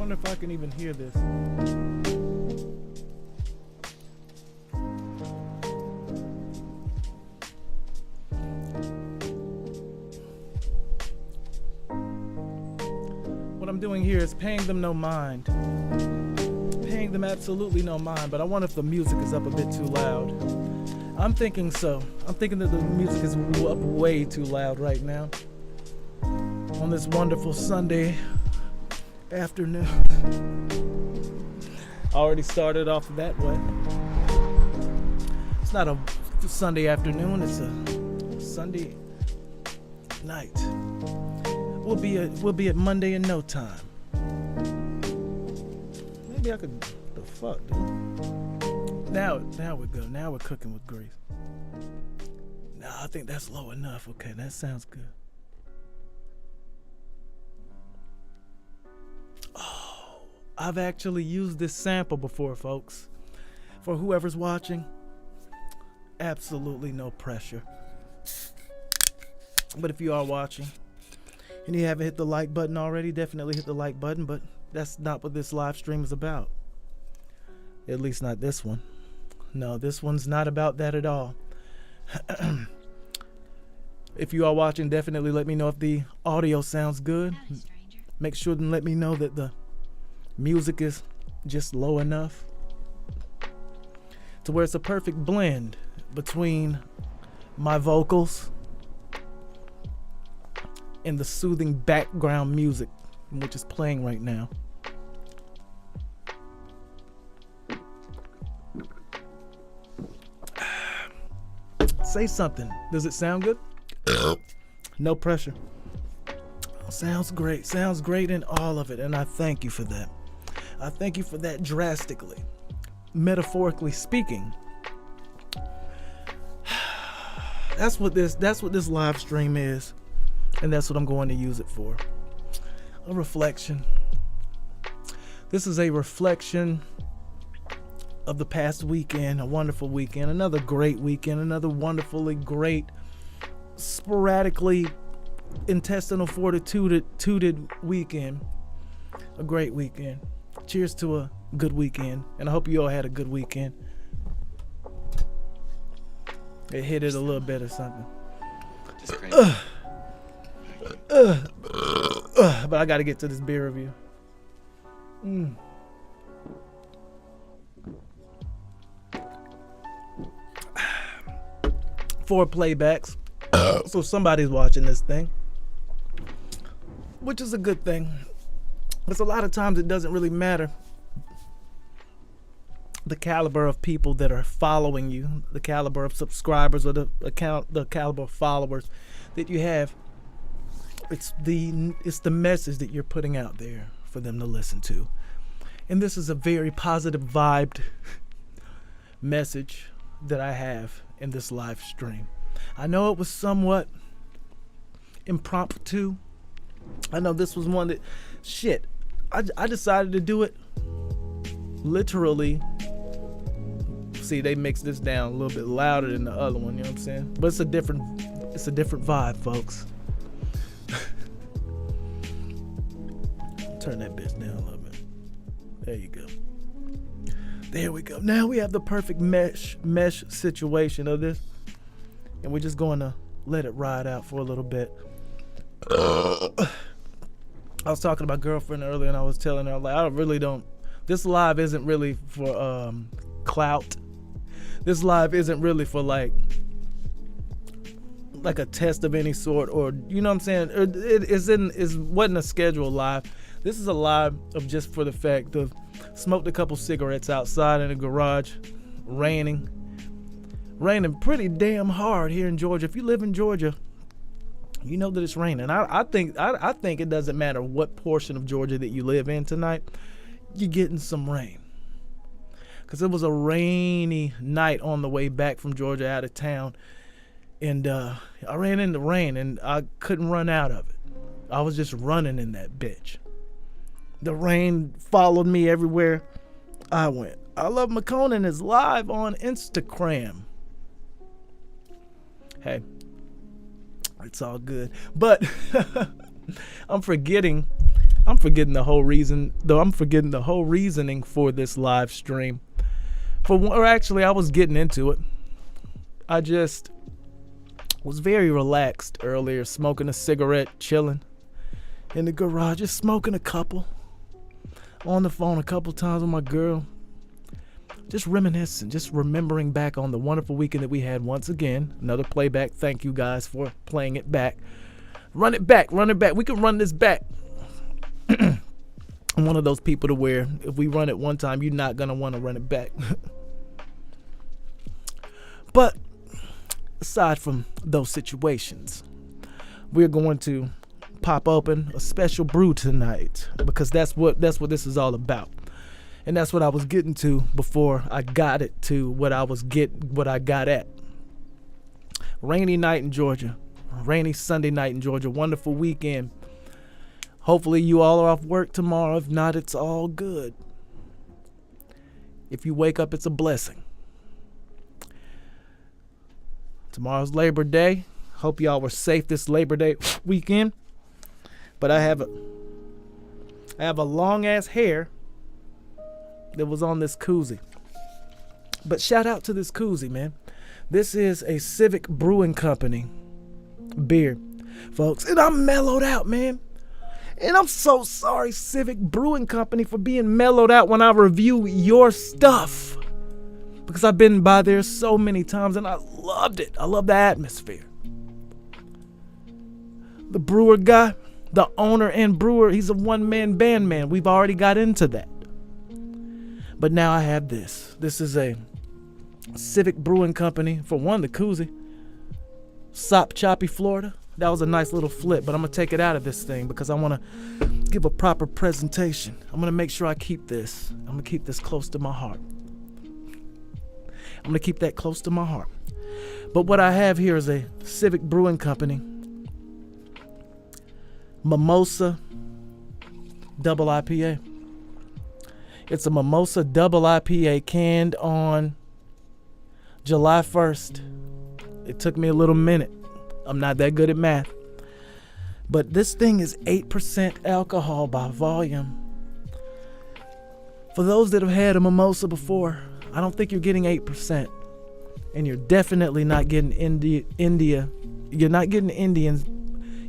wonder if I can even hear this. What I'm doing here is paying them no mind. Paying them absolutely no mind, but I wonder if the music is up a bit too loud. I'm thinking so. I'm thinking that the music is up way too loud right now. On this wonderful Sunday afternoon. I already started off that way. It's not a Sunday afternoon, it's a Sunday night. We'll be at Monday in no time. Maybe I could. The fuck, dude. Now we go. Now we're cooking with grease. No, I think that's low enough. Okay, that sounds good. Oh, I've actually used this sample before, folks. For whoever's watching, absolutely no pressure. But if you are watching and you haven't hit the like button already, definitely hit the like button. But that's not what this live stream is about. At least not this one. No, this one's not about that at all. If you are watching, definitely let me know if the audio sounds good. Make sure to let me know that the music is just low enough to where it's a perfect blend between my vocals and the soothing background music which is playing right now. Say something. Does it sound good? No pressure. Sounds great. Sounds great in all of it, and I thank you for that. I thank you for that drastically. Metaphorically speaking. That's what this live stream is, and that's what I'm going to use it for. A reflection. This is a reflection of the past weekend, a wonderful weekend, another great weekend, another wonderfully great, sporadically intestinal fortitude weekend. A great weekend. Cheers to a good weekend, and I hope you all had a good weekend. It hit it a little bit or something. But I gotta get to this beer review. 4 playbacks. So somebody's watching this thing, which is a good thing. Because a lot of times it doesn't really matter the caliber of people that are following you, the caliber of subscribers, or the caliber of followers that you have. It's the message that you're putting out there for them to listen to. And this is a very positive vibed message that I have in this live stream. I know it was somewhat impromptu. I know this was one that, I decided to do it literally. See, they mix this down a little bit louder than the other one, you know what I'm saying? But it's a different vibe, folks. Turn that bitch down a little bit. There you go. There we go. Now we have the perfect mesh situation of this. And we're just going to let it ride out for a little bit. I was talking to my girlfriend earlier, and I was telling her, like, this live isn't really for clout. This live isn't really for like a test of any sort, or you know what I'm saying? It wasn't a scheduled live. This is a live of just for the fact of smoked a couple cigarettes outside in the garage, raining pretty damn hard here in Georgia. If you live in Georgia, you know that it's raining. I think it doesn't matter what portion of Georgia that you live in tonight, you're getting some rain. Because it was a rainy night on the way back from Georgia out of town. And I ran into rain, and I couldn't run out of it. I was just running in that bitch. The rain followed me everywhere I went. I Love McConan is live on Instagram. Hey, it's all good. But I'm forgetting I'm forgetting the whole reason, though. I'm forgetting the whole reasoning for this live stream. Actually, I was getting into it. I just was very relaxed earlier, smoking a cigarette, chilling in the garage, just smoking a couple. On the phone a couple times with my girl. Just reminiscing, just remembering back on the wonderful weekend that we had once again. Another playback. Thank you guys for playing it back. Run it back. We can run this back. I'm one of those people to where if we run it one time, you're not going to want to run it back. But aside from those situations, we're going to pop open a special brew tonight because that's what this is all about. And that's what I was getting to before I got it to what I got at. Rainy night in Georgia. Rainy Sunday night in Georgia. Wonderful weekend. Hopefully you all are off work tomorrow. If not, it's all good. If you wake up, it's a blessing. Tomorrow's Labor Day. Hope y'all were safe this Labor Day weekend. But I have a long ass hair that was on this koozie. But shout out to this koozie, man. This is a Civic Brewing Company beer, folks. And I'm mellowed out, man. And I'm so sorry, Civic Brewing Company, for being mellowed out when I review your stuff. Because I've been by there so many times and I loved it. I love the atmosphere. The brewer guy, the owner and brewer, he's a one-man band, man. We've already got into that. But now I have this. This is a Civic Brewing Company. For one, the koozie. Sop Choppy, Florida. That was a nice little flip, but I'm going to take it out of this thing because I want to give a proper presentation. I'm going to make sure I keep this. I'm going to keep this close to my heart. I'm going to keep that close to my heart. But what I have here is a Civic Brewing Company Mimosa Double IPA. It's a Mimosa Double IPA canned on July 1st. It took me a little minute. I'm not that good at math. But this thing is 8% alcohol by volume. For those that have had a mimosa before, I don't think you're getting 8%. And you're definitely not getting India. You're not getting Indians.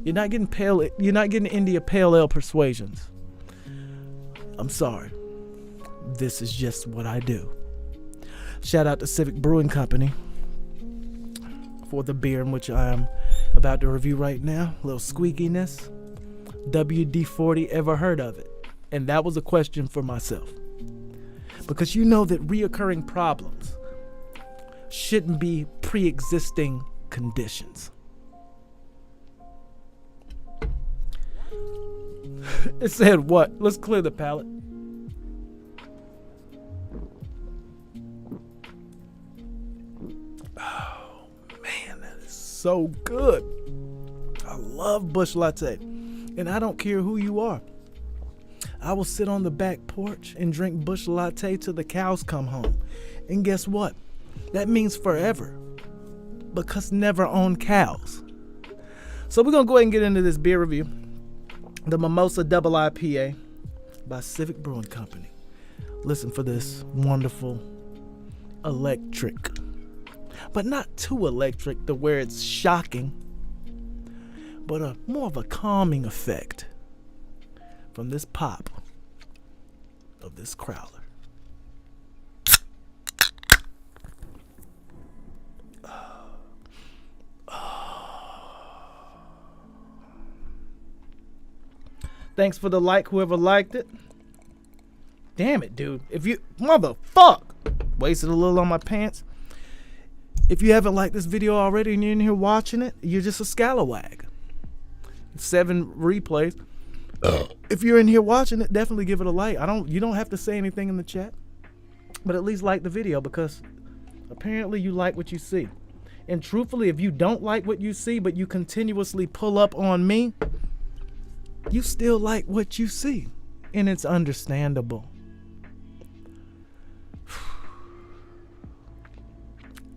You're not getting India Pale Ale persuasions. I'm sorry. This is just what I do. Shout out to Civic Brewing Company for the beer in which I am about to review right now. A little squeakiness. WD-40, ever heard of it? And that was a question for myself. Because you know that reoccurring problems shouldn't be pre-existing conditions. It said what? Let's clear the palate. Oh, man, that is so good. I love Busch Latte. And I don't care who you are. I will sit on the back porch and drink Busch Latte till the cows come home. And guess what? That means forever. Because never own cows. So we're going to go ahead and get into this beer review. The Mimosa Double IPA by Civic Brewing Company. Listen for this wonderful electric. But not too electric to where it's shocking. But more of a calming effect from this pop of this crowler. Thanks for the like, whoever liked it. Damn it, dude. If you, motherfuck, wasted a little on my pants. If you haven't liked this video already and you're in here watching it, you're just a scalawag. 7 replays. If you're in here watching it, definitely give it a like. You don't have to say anything in the chat, but at least like the video because apparently you like what you see. And truthfully, if you don't like what you see, but you continuously pull up on me, you still like what you see, and it's understandable.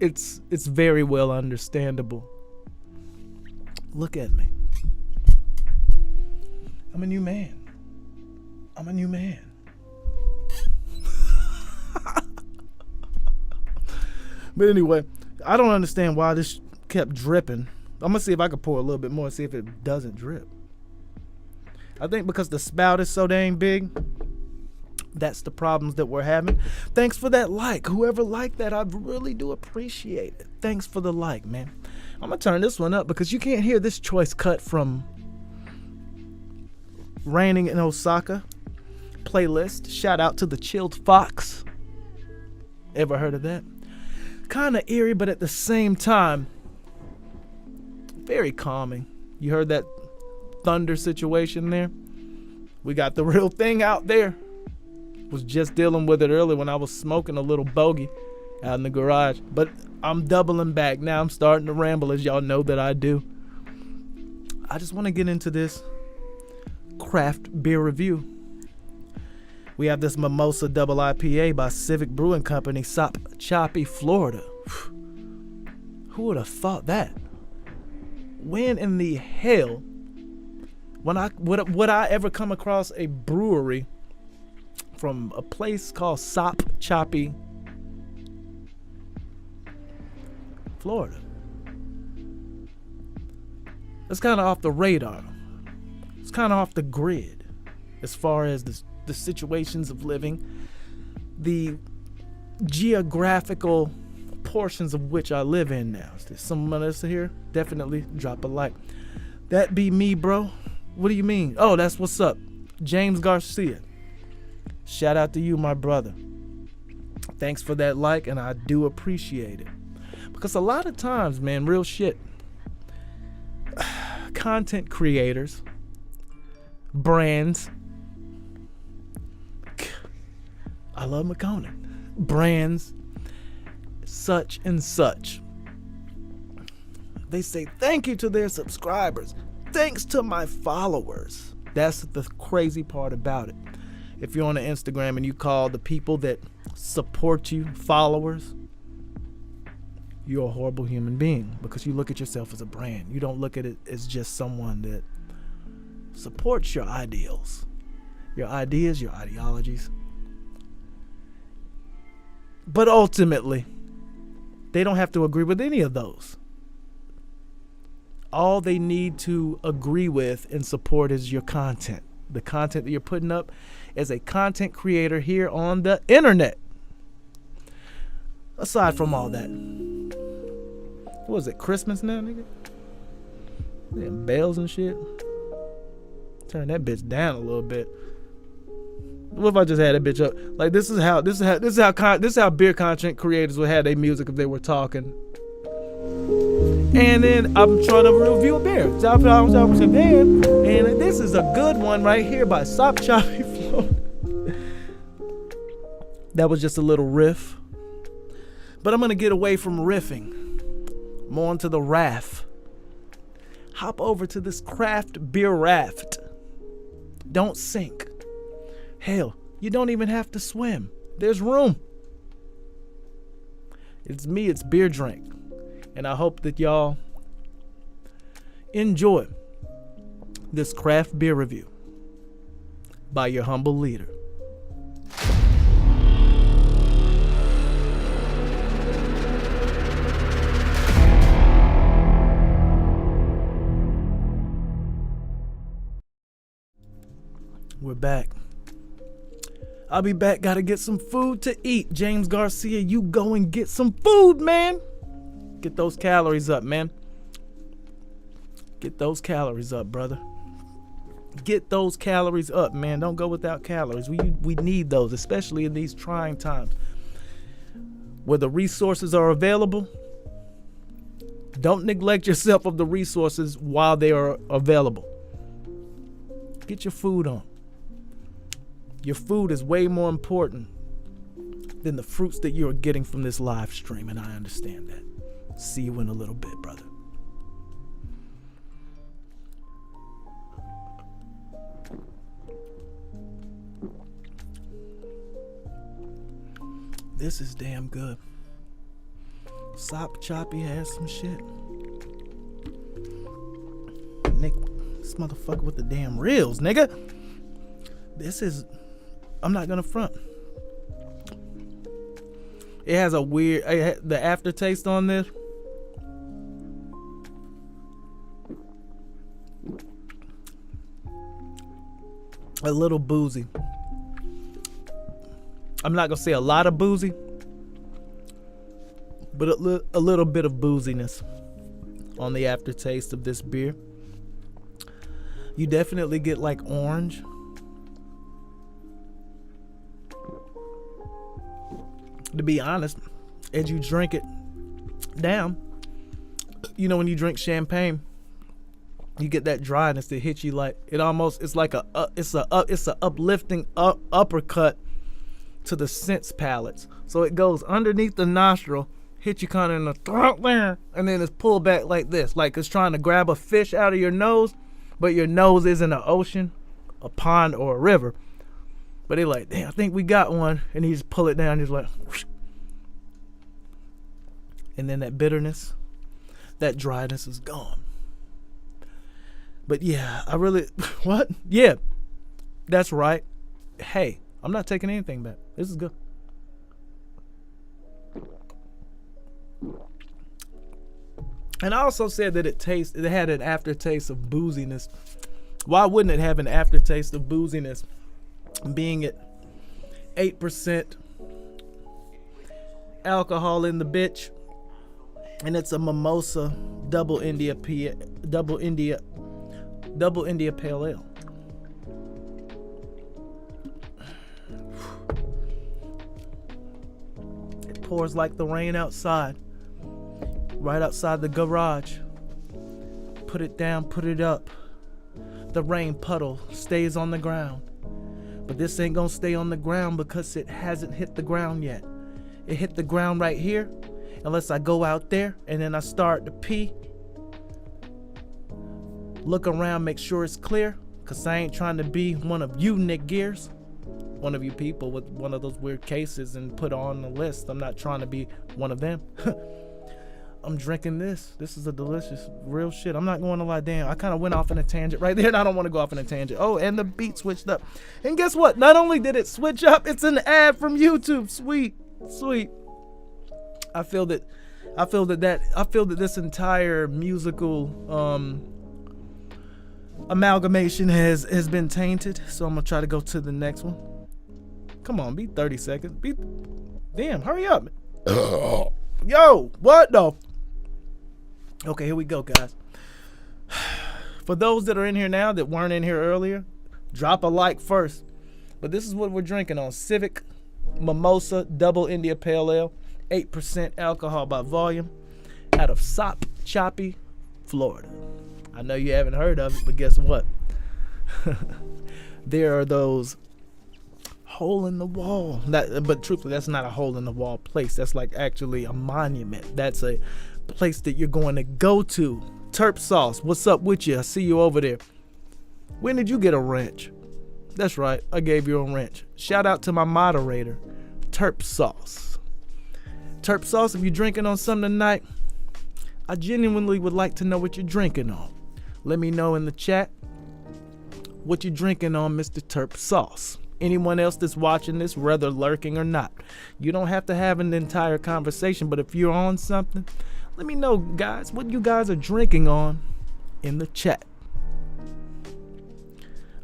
It's very well understandable. Look at me. I'm a new man. I'm a new man. But anyway, I don't understand why this kept dripping. I'm gonna see if I can pour a little bit more and see if it doesn't drip. I think because the spout is so dang big, that's the problems that we're having. Thanks for that like. Whoever liked that, I really do appreciate it. Thanks for the like, man. I'm gonna turn this one up because you can't hear this choice cut from Raining in Osaka playlist. Shout out to the Chilled Fox. Ever heard of that? Kind of eerie, but at the same time, very calming. You heard that thunder situation there? We got the real thing out there. Was just dealing with it earlier when I was smoking a little bogey out in the garage. But I'm doubling back now. I'm starting to ramble, as y'all know that I do. I just want to get into this craft beer review. We have this Mimosa Double IPA by Civic Brewing Company, Sop Choppy, Florida. Who would have thought that? When in the hell would I ever come across a brewery from a place called Sop Choppy, Florida? It's kind of off the radar. It's kind of off the grid as far as the situations of living, the geographical portions of which I live in now. Is there someone else here? Definitely drop a like. That be me, bro. What do you mean? Oh, that's what's up. James Garcia. Shout out to you, my brother. Thanks for that like, and I do appreciate it. Because a lot of times, man, real shit, content creators, brands, I love McConan, brands, such and such, they say thank you to their subscribers, thanks to my followers. That's the crazy part about it. If you're on the Instagram and you call the people that support you followers, you're a horrible human being, because you look at yourself as a brand. You don't look at it as just someone that supports your ideals, your ideas, your ideologies. But ultimately, they don't have to agree with any of those. All they need to agree with and support is your content. The content that you're putting up as a content creator here on the internet. Aside from all that, what was it, Christmas now, nigga? Damn bells and shit. Turn that bitch down a little bit. What if I just had that bitch up? Like, this is how beer content creators would have their music if they were talking. And then I'm trying to review a beer. And this is a good one right here by Sop Choppy, Florida. That was just a little riff. But I'm going to get away from riffing. More onto the raft. Hop over to this craft beer raft. Don't sink. Hell, you don't even have to swim. There's room. It's me, it's ItsBeerDrank. And I hope that y'all enjoy this craft beer review by your humble leader. We're back. I'll be back. Gotta get some food to eat. James Garcia, you go and get some food, man. Get those calories up, man. Get those calories up, brother. Get those calories up, man. Don't go without calories. We need those, especially in these trying times where the resources are available. Don't neglect yourself of the resources while they are available. Get your food on. Your food is way more important than the fruits that you're getting from this live stream, and I understand that. See you in a little bit, brother. This is damn good. Sop Choppy has some shit. Nick, this motherfucker with the damn reels, nigga. this is, I'm not gonna front. It has a weird, the aftertaste on this. A little boozy. I'm not gonna say a lot of boozy, but a little bit of booziness on the aftertaste of this beer. You definitely get like orange. To be honest, as you drink it down, you know, when you drink champagne, you get that dryness that hits you like it's like it's a uplifting uppercut to the sense palates. So it goes underneath the nostril, hit you kind of in the throat there, and then it's pulled back like this, like it's trying to grab a fish out of your nose, but your nose isn't an ocean, a pond, or a river. But they like, damn, I think we got one, and he just pull it down, just like, whoosh. And then that bitterness, that dryness is gone. But yeah, I really, what? Yeah, that's right. Hey, I'm not taking anything back. This is good. And I also said that it had an aftertaste of booziness. Why wouldn't it have an aftertaste of booziness? Being at 8% alcohol in the bitch, and it's a mimosa double India pale ale. It pours like the rain outside, right outside the garage. Put it down, put it up. The rain puddle stays on the ground. But this ain't gonna stay on the ground because it hasn't hit the ground yet. It hit the ground right here. Unless I go out there and then I start to pee. Look around, make sure it's clear. Cause I ain't trying to be one of you Nick Gears. One of you people with one of those weird cases and put on the list. I'm not trying to be one of them. I'm drinking this. This is a delicious, real shit. I'm not going to lie, damn. I kind of went off in a tangent right there, and I don't want to go off in a tangent. Oh, and the beat switched up. And guess what? Not only did it switch up, it's an ad from YouTube. Sweet, sweet. I feel that this entire musical amalgamation has been tainted. So I'm gonna try to go to the next one. Come on, be 30 seconds. Damn, hurry up. Yo, what the? Okay, here we go, guys. For those that are in here now that weren't in here earlier, drop a like first. But this is what we're drinking on. Civic Mimosa Double India Pale Ale, 8% alcohol by volume, out of Sop Choppy, Florida. I know you haven't heard of it, but guess what? There are those hole in the wall. But truthfully, that's not a hole in the wall place. That's like actually a monument. That's a place that you're going to go to. Terp Sauce, what's up with you? I see you over there. When did you get a wrench? That's right, I gave you a wrench. Shout out to my moderator, Terp Sauce. Terp Sauce, if you're drinking on something tonight, I genuinely would like to know what you're drinking on. Let me know in the chat what you're drinking on, Mr. Terp Sauce. Anyone else that's watching this, whether lurking or not. You don't have to have an entire conversation, but if you're on something, let me know, guys, what you guys are drinking on in the chat.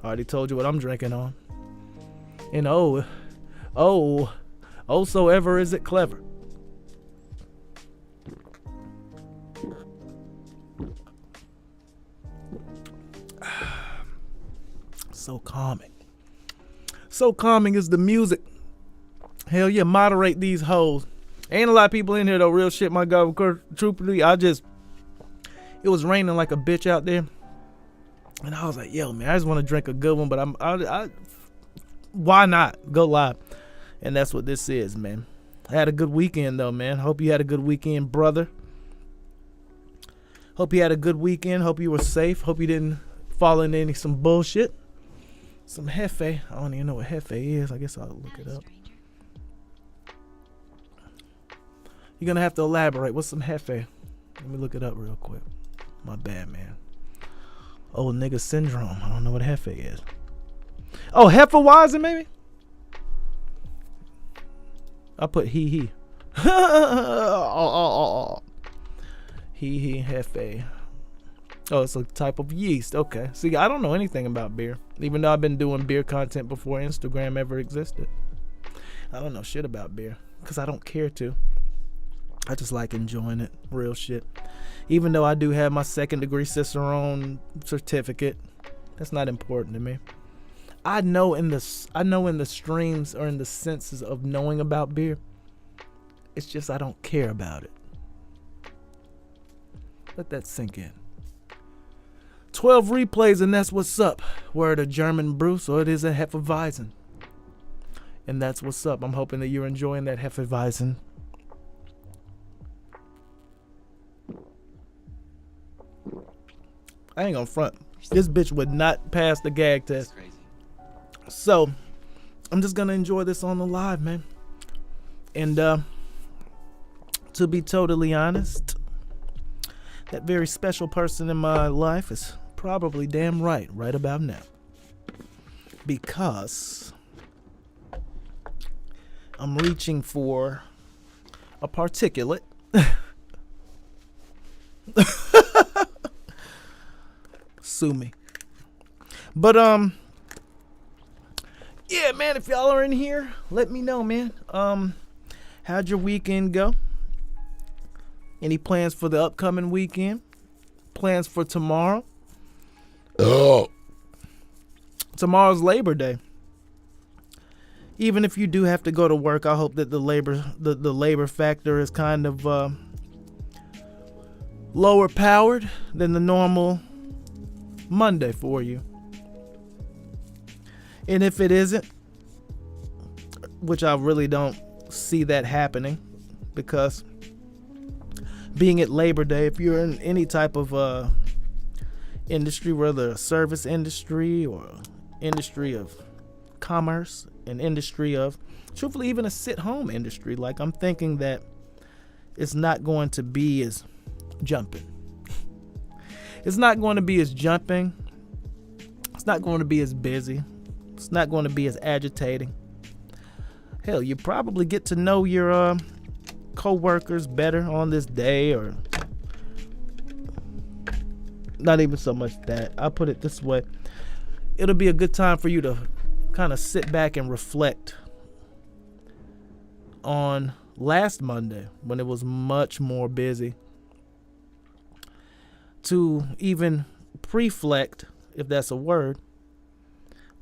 I already told you what I'm drinking on. And oh, so ever is it clever. So calming. So calming is the music. Hell yeah, moderate these hoes. Ain't a lot of people in here though, real shit, my God. Truthfully, it was raining like a bitch out there. And I was like, yo, man, I just want to drink a good one, but why not? Go live. And that's what this is, man. I had a good weekend though, man. Hope you had a good weekend, brother. Hope you had a good weekend. Hope you were safe. Hope you didn't fall into some bullshit. Some Hefe. I don't even know what Hefe is. I guess I'll look it up. You're going to have to elaborate. What's some Hefe? Let me look it up real quick. My bad, man. Old nigga syndrome. I don't know what Hefe is. Oh, Hefeweizen maybe. I put he. He Hefe. Oh, it's a type of yeast. Okay. See, I don't know anything about beer, even though I've been doing beer content before Instagram ever existed. I don't know shit about beer because I don't care to. I just like enjoying it. Real shit. Even though I do have my 2nd degree Cicerone certificate, that's not important to me. I know in the streams or in the senses of knowing about beer. It's just I don't care about it. Let that sink in. 12 replays and that's what's up. Word a German brew, so it is a Hefeweizen. And that's what's up. I'm hoping that you're enjoying that Hefeweizen. I ain't gonna front. This bitch would not pass the gag test. So, I'm just gonna enjoy this on the live, man. And to be totally honest, that very special person in my life is probably damn right about now. Because I'm reaching for a particulate. Sue me. But yeah, man, if y'all are in here, let me know, man. How'd your weekend go? Any plans for the upcoming weekend? Plans for tomorrow? Oh. Tomorrow's Labor Day. Even if you do have to go to work, I hope that the labor factor is kind of lower powered than the normal Monday for you. And if it isn't, which I really don't see that happening, because being at Labor Day, if you're in any type of industry, whether a service industry or industry of commerce, an industry of, truthfully, even a sit-home industry, like I'm thinking that it's not going to be as jumping. It's not going to be as jumping. It's not going to be as busy. It's not going to be as agitating. Hell, you probably get to know your co-workers better on this day, or not even so much that. I'll put it this way. It'll be a good time for you to kind of sit back and reflect on last Monday when it was much more busy, to even preflect, if that's a word,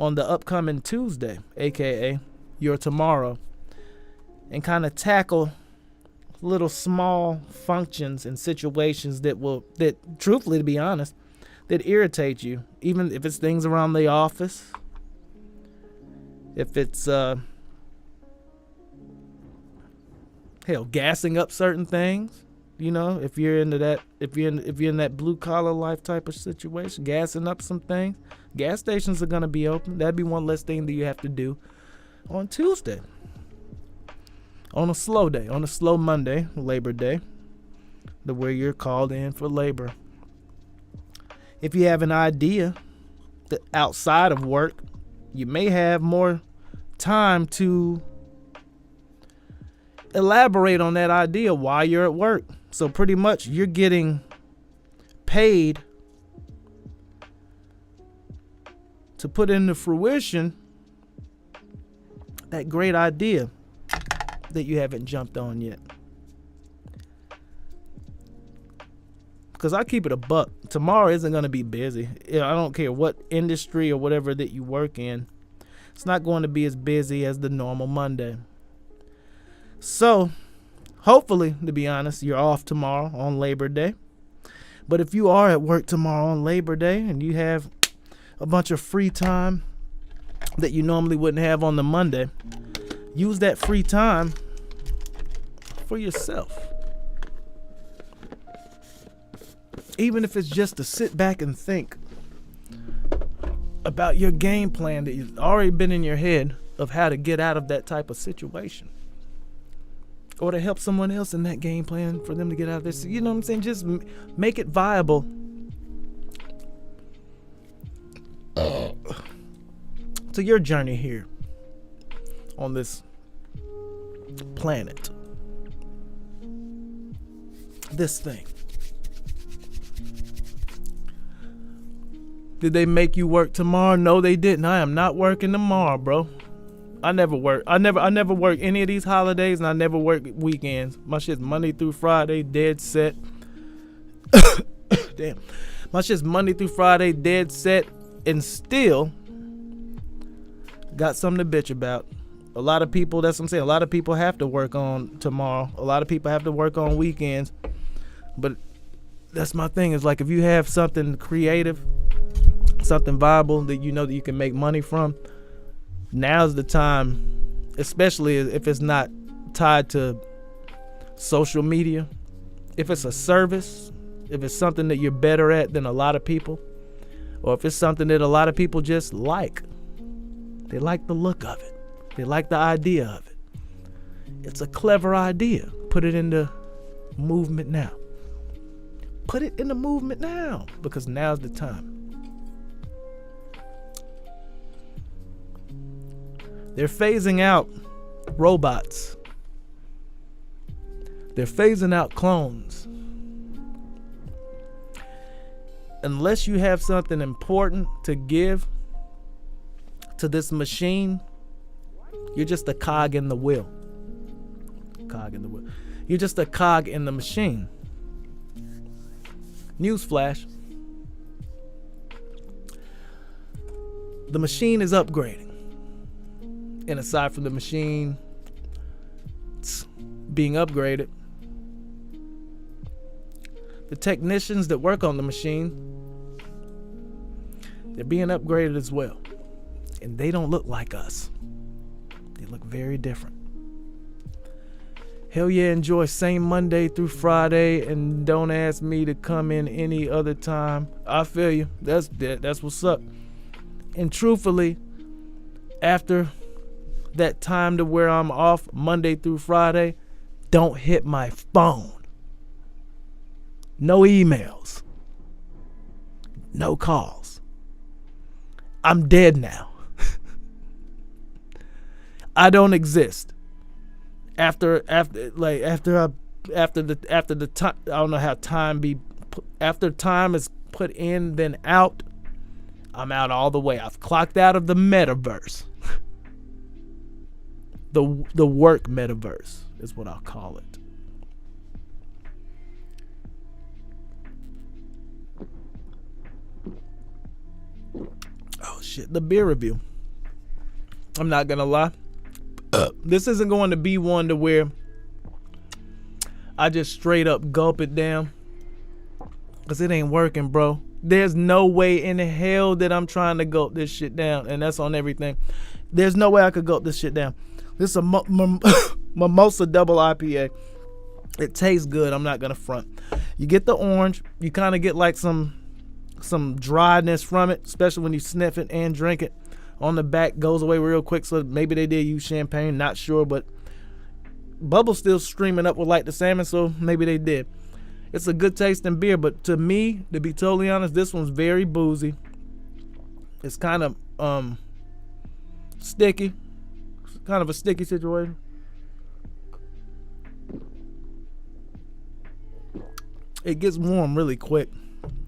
on the upcoming Tuesday, aka your tomorrow, and kind of tackle little small functions and situations that truthfully, to be honest, that irritate you, even if it's things around the office, if it's gassing up certain things. You know, if you're into that, if you're in that blue collar life type of situation, gassing up some things, gas stations are gonna be open. That'd be one less thing that you have to do on Tuesday, on a slow day, on a slow Monday, Labor Day, where you're called in for labor. If you have an idea that outside of work, you may have more time to elaborate on that idea while you're at work. So pretty much you're getting paid to put into fruition that great idea that you haven't jumped on yet. Because I keep it a buck. Tomorrow isn't going to be busy. I don't care what industry or whatever that you work in. It's not going to be as busy as the normal Monday. So, hopefully, to be honest, you're off tomorrow on Labor Day. But if you are at work tomorrow on Labor Day and you have a bunch of free time that you normally wouldn't have on the Monday, use that free time for yourself. Even if it's just to sit back and think about your game plan that you've already been in your head of how to get out of that type of situation. Or to help someone else in that game plan for them to get out of this. You know what I'm saying? Just make it viable to your journey here on this planet. This thing. Did they make you work tomorrow? No, they didn't. I am not working tomorrow, bro. I never work. I never work any of these holidays, and I never work weekends. My shit's Monday through Friday, dead set. Damn. My shit's Monday through Friday, dead set, and still got something to bitch about. A lot of people, that's what I'm saying, a lot of people have to work on tomorrow. A lot of people have to work on weekends. But that's my thing, is like, if you have something creative, something viable that you know that you can make money from, now's the time, especially if it's not tied to social media. If it's a service, if it's something that you're better at than a lot of people, or if it's something that a lot of people just like. They like the look of it. They like the idea of it. It's a clever idea. Put it into movement now. Put it in the movement now, because now's the time. They're phasing out robots. They're phasing out clones. Unless you have something important to give to this machine, you're just a cog in the wheel. You're just a cog in the machine. Newsflash. The machine is upgrading. And aside from the machine being upgraded, the technicians that work on the machine, they're being upgraded as well. And they don't look like us. They look very different. Hell yeah, enjoy same Monday through Friday, and don't ask me to come in any other time. I feel you. That's what's up. And truthfully, after that time to where I'm off Monday through Friday, don't hit my phone. No emails. No calls. I'm dead now. I don't exist. After the time, I don't know how time be. After time is put in, then out, I'm out all the way. I've clocked out of the metaverse. The work metaverse is what I'll call it. Oh shit, the beer review. I'm not gonna lie. This isn't going to be one to where I just straight up gulp it down, because it ain't working, bro. There's no way in hell that I'm trying to gulp this shit down, and that's on everything. There's no way I could gulp this shit down. This is a Mimosa Double IPA. It tastes good, I'm not gonna front. You get the orange, you kind of get like some dryness from it, especially when you sniff it and drink it. On the back, goes away real quick, so maybe they did use champagne, not sure, but bubble's still streaming up with like the salmon, so maybe they did. It's a good tasting beer, but to me, to be totally honest, this one's very boozy. It's kind of sticky. It's kind of a sticky situation. It gets warm really quick,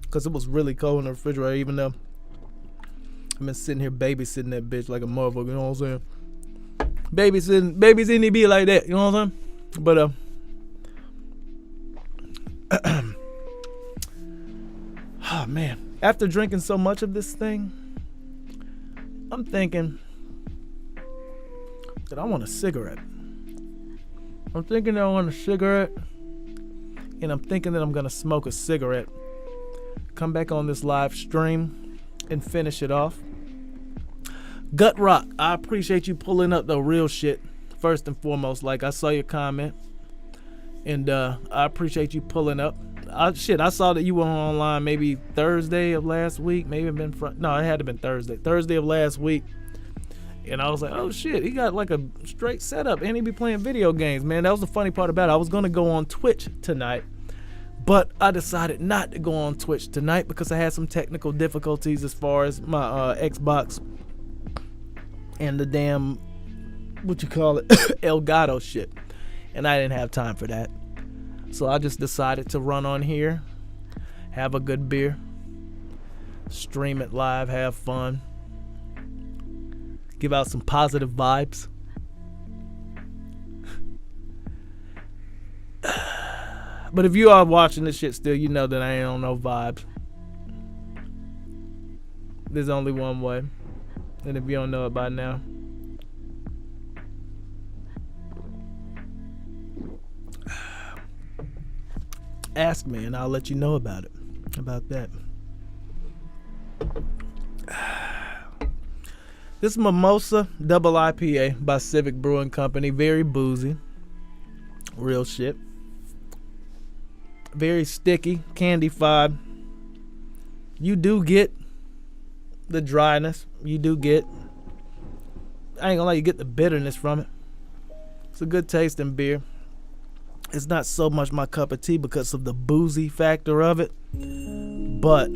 because it was really cold in the refrigerator, even though I've been sitting here babysitting that bitch like a motherfucker, you know what I'm saying? Babysitting it be like that, you know what I'm saying? But oh man, after drinking so much of this thing, I'm thinking that I want a cigarette. I'm thinking that I want a cigarette, and I'm thinking that I'm gonna smoke a cigarette, come back on this live stream, and finish it off. Gut Rock, I appreciate you pulling up the real shit first and foremost. Like, I saw your comment, and I appreciate you pulling up. I saw that you were online maybe Thursday of last week. Maybe it had to been Thursday of last week. And I was like, oh shit, he got like a straight setup, and he be playing video games, man. That was the funny part about it. I was gonna go on Twitch tonight, but I decided not to go on Twitch tonight because I had some technical difficulties as far as my Xbox and the damn, what you call it, Elgato shit. And I didn't have time for that. So I just decided to run on here, have a good beer, stream it live, have fun, give out some positive vibes. But if you are watching this shit still, you know that I ain't on no vibes. There's only one way. And if you don't know it by now, ask me and I'll let you know about it. About that. This Mimosa Double IPA by Civic Brewing Company. Very boozy. Real shit. Very sticky. Candy-fied. You do get the dryness. You do get, I ain't gonna lie, you get the bitterness from it. It's a good tasting beer. It's not so much my cup of tea because of the boozy factor of it, but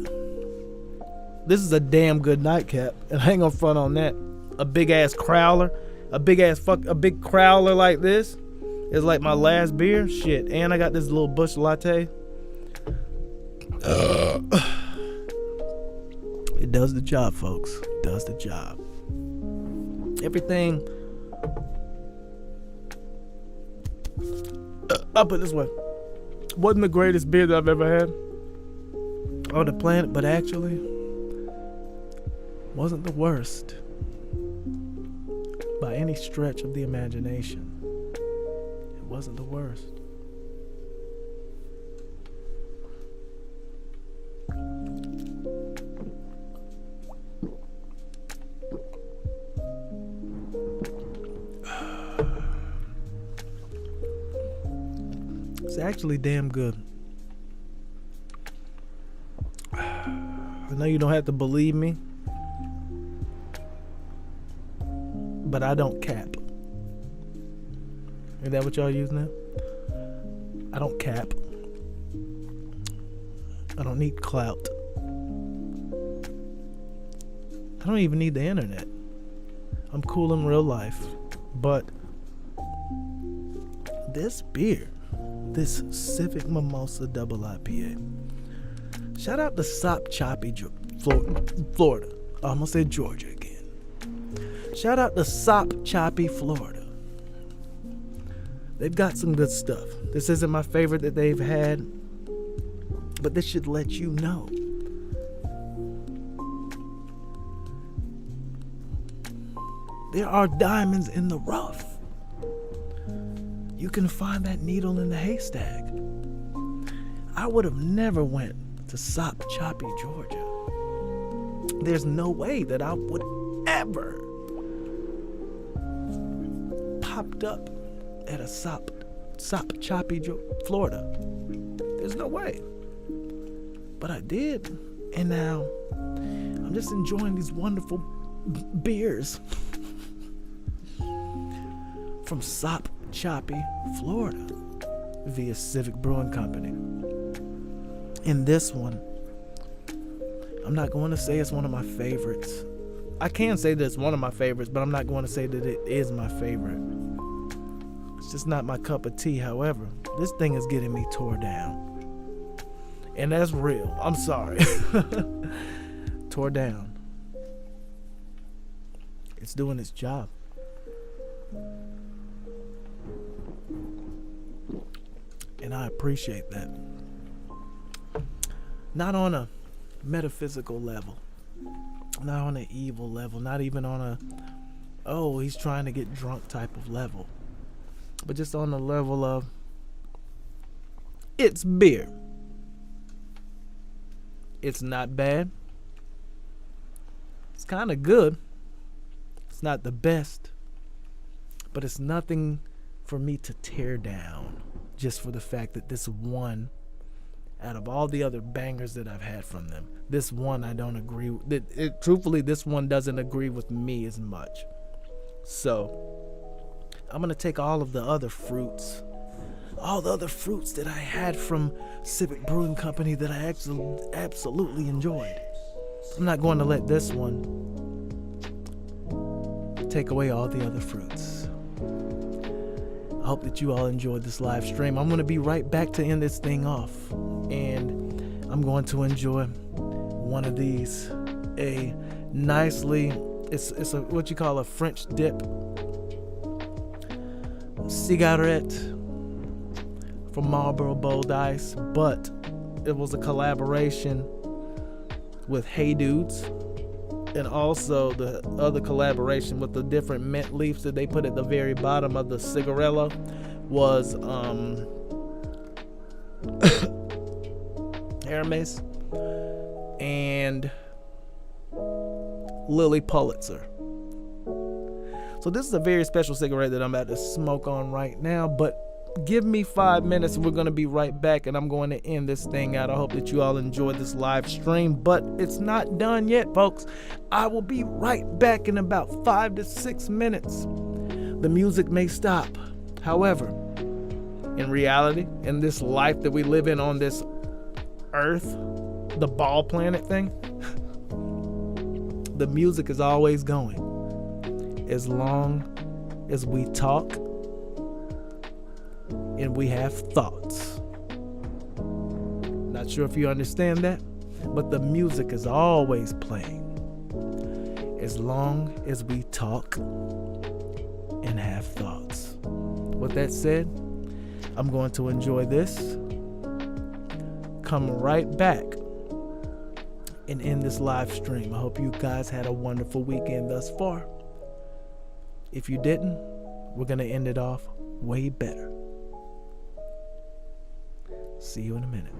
this is a damn good nightcap, and I ain't gonna front on that. A big ass crowler, a big crowler like this is like my last beer. Shit, and I got this little Bush latte. It does the job, folks. It does the job. Everything. I'll put it this way. Wasn't the greatest beer that I've ever had on the planet, but actually wasn't the worst by any stretch of the imagination. It wasn't the worst. It's actually damn good. I know you don't have to believe me, but I don't cap. Is that what y'all use now? I don't cap. I don't need clout. I don't even need the internet. I'm cool in real life. But this beer, this Civic Mimosa Double IPA. Shout out to Sop Choppy, Florida. I almost said Georgia again. Shout out to Sop Choppy, Florida. They've got some good stuff. This isn't my favorite that they've had, but this should let you know. There are diamonds in the rough. You can find that needle in the haystack. I would have never went to Sop Choppy, Georgia. There's no way that I would ever popped up at a Sop Choppy, Florida. There's no way. But I did. And now I'm just enjoying these wonderful beers from Sop Choppy, Florida, via Civic Brewing Company. In this one, I'm not going to say it's one of my favorites. I can say that it's one of my favorites, but I'm not going to say that it is my favorite. It's just not my cup of tea. However, this thing is getting me tore down. And that's real. I'm sorry. Tore down. It's doing its job. And I appreciate that. Not on a metaphysical level. Not on an evil level. Not even on a, oh, he's trying to get drunk type of level. But just on the level of, it's beer. It's not bad. It's kind of good. It's not the best. But it's nothing for me to tear down. Just for the fact that this one, out of all the other bangers that I've had from them, this one I don't agree with. Truthfully, this one doesn't agree with me as much. So, I'm going to take all the other fruits that I had from Civic Brewing Company that I absolutely enjoyed. I'm not going to let this one take away all the other fruits. I hope that you all enjoyed this live stream. I'm going to be right back to end this thing off, and I'm going to enjoy one of these, a nicely, it's a what you call a French dip cigarette from Marlboro Bold Ice, but it was a collaboration with Hey Dudes, and also the other collaboration with the different mint leaves that they put at the very bottom of the cigarello was Hermes and Lily Pulitzer. So this is a very special cigarette that I'm about to smoke on right now, but give me 5 minutes and we're going to be right back, and I'm going to end this thing out. I hope that you all enjoyed this live stream, but it's not done yet, folks. I will be right back in about 5 to 6 minutes. The music may stop. However, in reality, in this life that we live in on this earth, the ball planet thing, the music is always going as long as we talk and we have thoughts. Not sure if you understand that, but the music is always playing as long as we talk and have thoughts. With that said, I'm going to enjoy this, come right back, and end this live stream. I hope you guys had a wonderful weekend thus far. If you didn't, we're going to end it off way better. See you in a minute.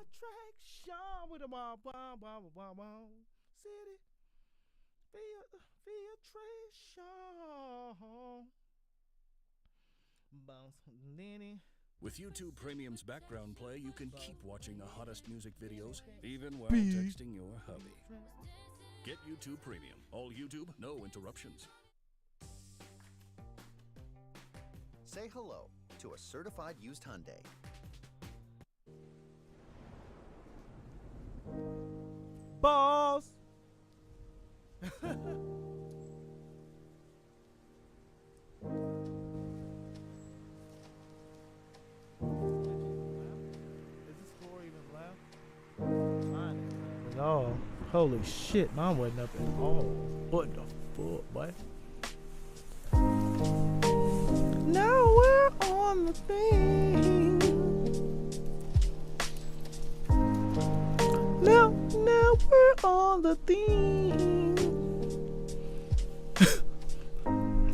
attraction with a bomb, bomb, bomb, bomb, bomb. City. Filtration. Bounce, Lenny. With YouTube Premium's background play, you can keep watching the hottest music videos, even while texting your hubby. Get YouTube Premium. All YouTube, no interruptions. Say hello to a certified used Hyundai. Balls. Oh, holy shit, mine wasn't up at all. What the fuck, boy? Now we're on the thing. Now we're on the thing.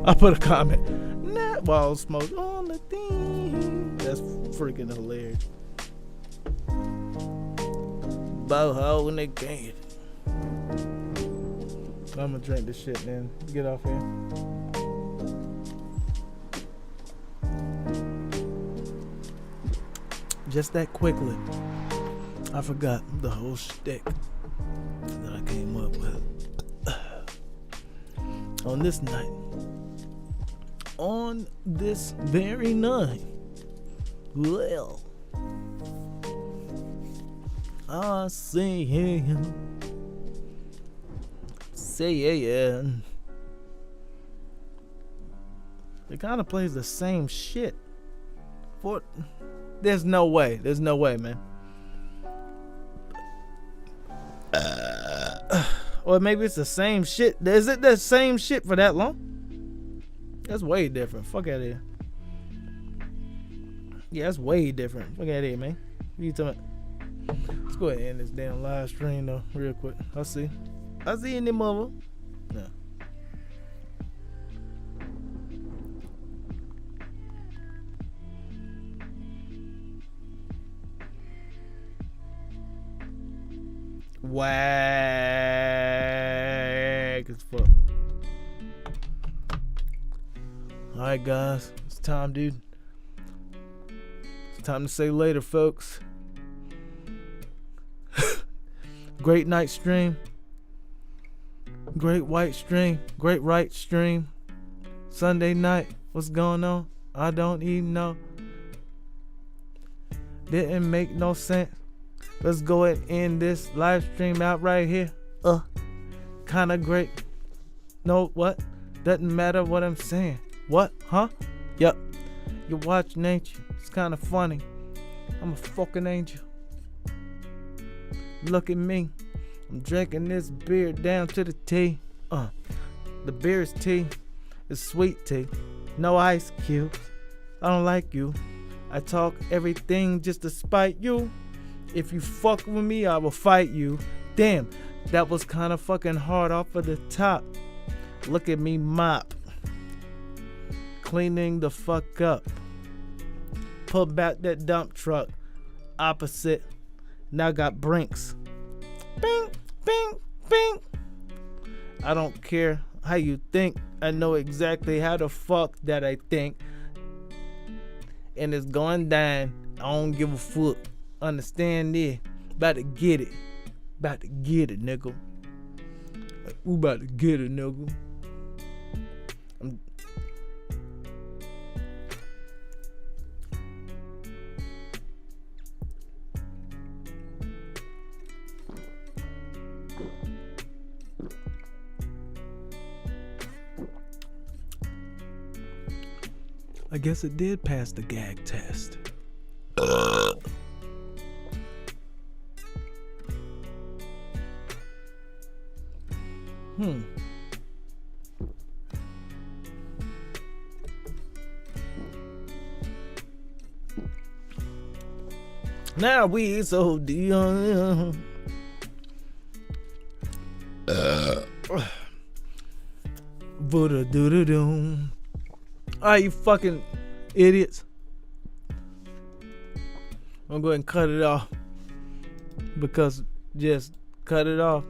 I put a comment. Now while smoke on the thing. That's freaking hilarious. Boho in the game. I'm gonna drink this shit, man. Get off here. Just that quickly, I forgot the whole shtick that I came up with. On this night, on this very night, well, I see him. Say yeah. It kind of plays the same shit. There's no way, man. Or maybe it's the same shit. Is it the same shit for that long? That's way different. Fuck out of here. Yeah, that's way different. Fuck out of here, man. What you talking about? Let's go ahead and end this damn live stream though, real quick. I'll see you in the mother. Yeah. Whack as fuck. Alright guys, it's time, dude. It's time to say later, folks. Great night stream. Great white stream. Great right stream. Sunday night. What's going on? I don't even know. Didn't make no sense. Let's go ahead and end this live stream out right here. Kinda great. No, what? Doesn't matter what I'm saying. What? Huh? Yep. You're watching, ain't you? It's kinda funny. I'm a fucking angel. Look at me. I'm drinking this beer down to the tea. The beer is tea. It's sweet tea. No ice cubes. I don't like you. I talk everything just to spite you. If you fuck with me, I will fight you. Damn, that was kind of fucking hard off of the top. Look at me mop. Cleaning the fuck up. Pull back that dump truck. Opposite. Now got Brinks. Bing, bing, bing. I don't care how you think. I know exactly how the fuck that I think. And it's going down. I don't give a fuck. Understand this? About to get it. About to get it, nigga. We about to get it, nigga. I guess it did pass the gag test. Now we so deal. Buddha doo doo doo. Alright, you fucking idiots. I'm going to go ahead and cut it off. because just cut it off.